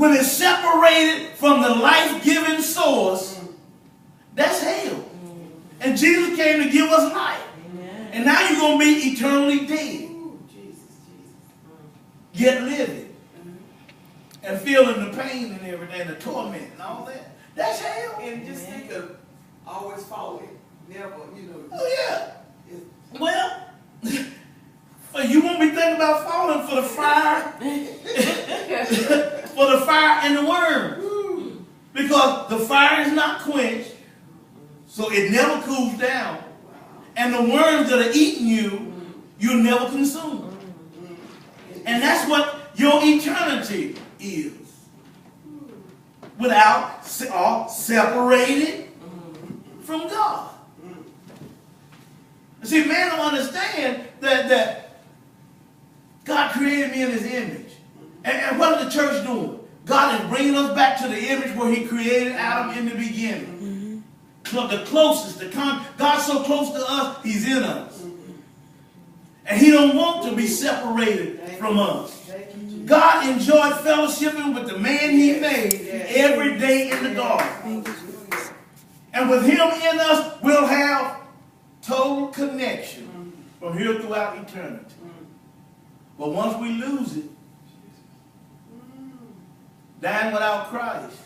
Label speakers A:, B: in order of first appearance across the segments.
A: when it's separated from the life-giving source, that's hell. And Jesus came to give us life. And now you're going to be eternally dead. Yet living. And feeling the pain and everything, the torment and all that. That's hell.
B: And just think of always falling. Never,
A: Oh, yeah. Well, you won't be thinking about falling for the fire. For the fire and the worm. Because the fire is not quenched. So it never cools down. And the worms that are eating you, you'll never consume. And that's what your eternity is. Without separated from God. See, man don't understand that God created me in his image. And what is the church doing? God is bringing us back to the image where he created Adam in the beginning. The closest, God's so close to us, he's in us. And he don't want to be separated from us. God enjoyed fellowshipping with the man he made every day in the garden. And with him in us, we'll have total connection from here throughout eternity. But once we lose it, dying without Christ,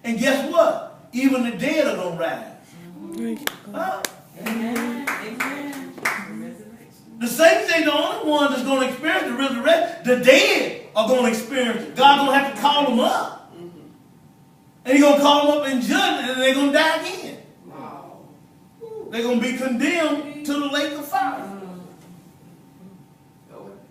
A: and guess what? Even the dead are going to rise. Huh?
B: Amen. Amen.
A: The same thing, the only one that's going to experience the resurrection, the dead are going to experience it. God's going to have to call them up. And he's going to call them up and judge them, and they're going to die again. Wow. They're going to be condemned to the lake of fire.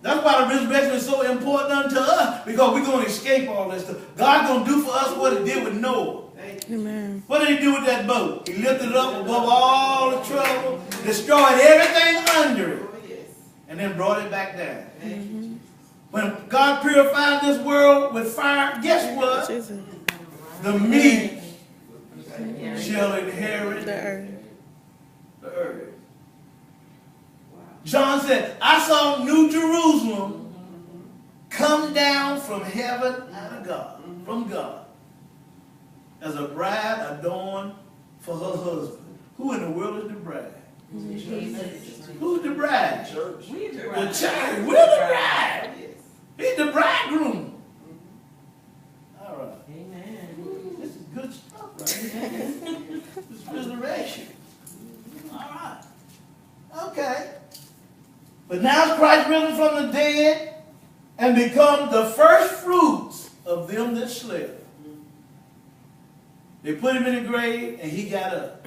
A: That's why the resurrection is so important unto us, because we're going to escape all this stuff. God's going to do for us what he did with Noah.
C: Amen.
A: What did he do with that boat? He lifted it up above all the trouble, destroyed everything under it, and then brought it back down. When God purified this world with fire, guess what? The meek shall inherit the earth. John said, I saw New Jerusalem come down from heaven out of God, from God, as a bride adorned for her husband. Who in the world is the bride? Who's the bride?
B: Church.
A: The church. We're the bride. He's the bridegroom. All right.
B: Amen.
A: This is good stuff, right? This is resurrection. All right. Okay. But now Christ risen from the dead and become the first fruits of them that slept. They put him in the grave and he got up.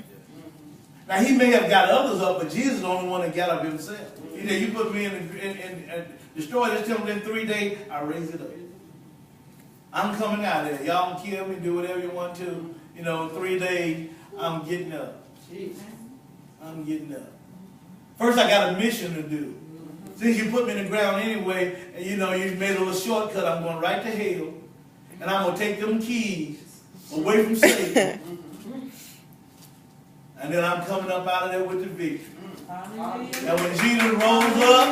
A: Now he may have got others up, but Jesus is the only one that got up himself. He said, you put me in destroy this temple in 3 days, I'll raise it up. I'm coming out there. Y'all can kill me, do whatever you want to. 3 days, I'm getting up. I'm getting up. First I got a mission to do. Since you put me in the ground anyway, and you made a little shortcut, I'm going right to hell. And I'm going to take them keys away from Satan. And then I'm coming up out of there with the victory. And when Jesus rose up,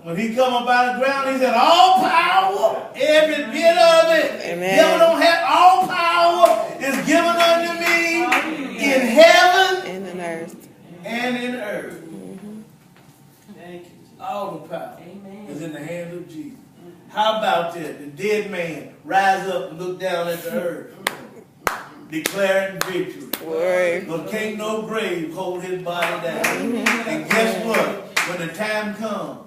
A: when he come up out of the ground, he said, all power, every bit of it.
C: Amen.
A: Devil don't have all power is given unto me in heaven
C: And in earth.
A: and in earth.
B: Thank you.
A: All the power is in the hands of Jesus. How about that? The dead man rise up and look down at the earth, declaring victory.
C: Word.
A: But can't no grave hold his body down. And guess what? When the time comes,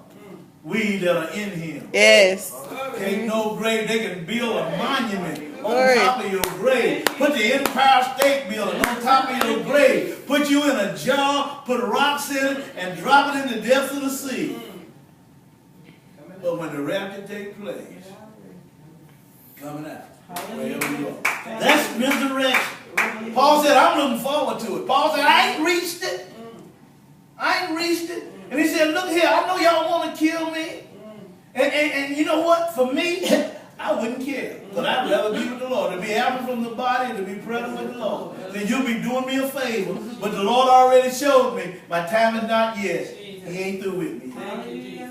A: we that are in him,
C: Yes.
A: can't no grave, they can build a monument on
C: Word.
A: top of your grave. Put the Empire State Building on top of your grave. Put you in a jar, put rocks in it, and drop it in the depths of the sea. But when the rapture takes place, coming out, wherever you are. That's resurrection. Paul said, I'm looking forward to it. Paul said, I ain't reached it. I ain't reached it. And he said, look here, I know y'all want to kill me. And you know what? For me, I wouldn't care. But I'd rather be with the Lord. To be absent from the body and to be present with the Lord. Then you'll be doing me a favor. But the Lord already showed me my time is not yet. He ain't through with me.